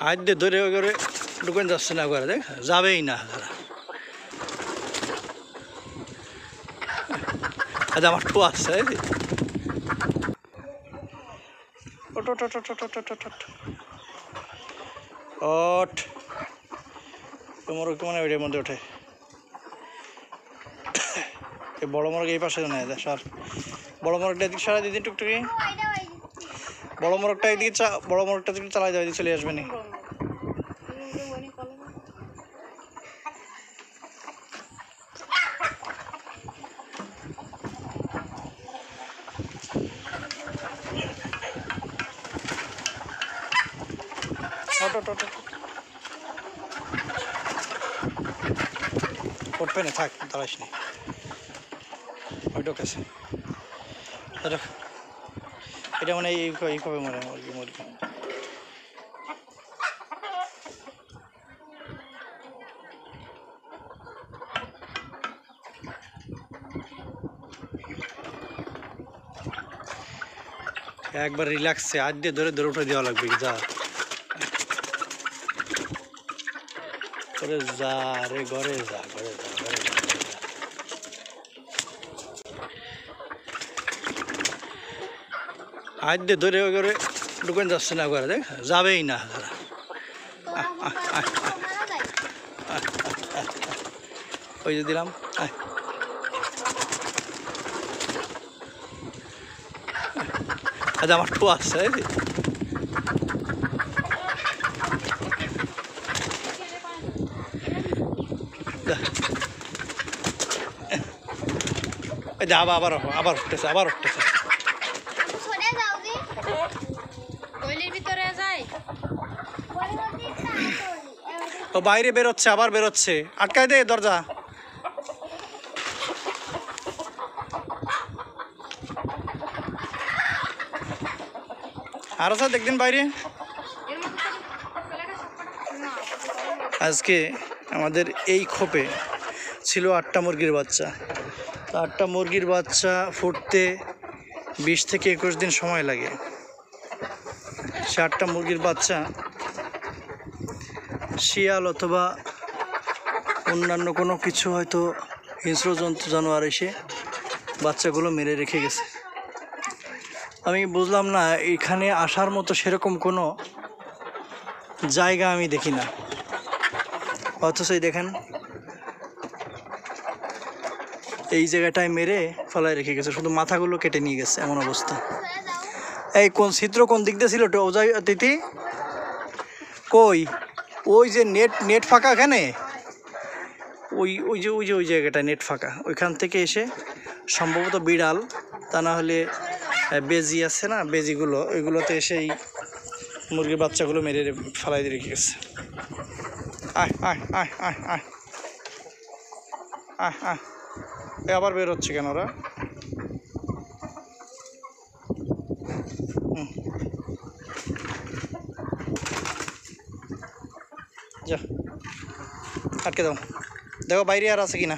হাত দিয়ে ধরে করে ঢুকেন যাচ্ছে না করে, দেখ যাবেই না। আজ আমার টু আসছে তোমার মানে ওইটার মধ্যে ওঠে। বড় মোরগ এই পাশে নেয় সার, বড় মোরগটা এদিকে সারা দিদি টুকটুকি, বড় মোরগটা এদিকে বড় মোরগটা দিকে চালাই দেওয়া চলে আসবে নি। উঠবে না, থাক দাঁড়াইস নি, ওই ঢোকেছে। এটা মানে এইভাবে মরে মুরগি মুরগি। একবার রিল্যাক্সে হাত দিয়ে ধরে ধরে উঠে দেওয়া লাগবে। যা করে যা রে, ঘরে যা, ঘরে যা, ঘরে যা। হাত দিয়ে ধরে করে ঢুকেন যাচ্ছে না করে, দেখ যাবেই না। ওই যে দিলাম, আজ আমার টু আসছে। আবার আবার উঠতেছে, আবার উঠতেছে। ও বাইরে বেরোচ্ছে, আবার বেরোচ্ছে, আটকায় দে দরজা। আরো স্যার দেখদিন বাইরে। আজকে আমাদের এই খোপে ছিল 8টা মুরগির বাচ্চা। 8টা মুরগির বাচ্চা ফুটতে 20 থেকে 21 দিন সময় লাগে। সে 8টা মুরগির বাচ্চা শিয়াল অথবা অন্যান্য কোনো কিছু হয়তো হিংস্র জন্তু জানোয়ার এসে বাচ্চাগুলো মেরে রেখে গেছে। আমি বুঝলাম না, এখানে আসার মতো সেরকম কোনো জায়গা আমি দেখি না, অথচ দেখেন এই জায়গাটায় মেরে ফেলায় রেখে গেছে, শুধু মাথাগুলো কেটে নিয়ে গেছে, এমন অবস্থা। এই কোন চিত্র কোন দিক দিয়ে ছিল তিথি? কই ওই যে নেট ফাঁকা, এখানে ওই জায়গাটা নেট ফাঁকা, ওইখান থেকে এসে সম্ভবত বিড়াল, তা না হলে বেজি আছে না, বেজিগুলো, ওইগুলোতে এসে এই মুরগির বাচ্চাগুলো মেরে ফেলাই দিয়ে রেখে গেছে। আবার বের হচ্ছে কেন ওরা? যা আটকে দাও, দেখো বাইরে আর আছে কিনা।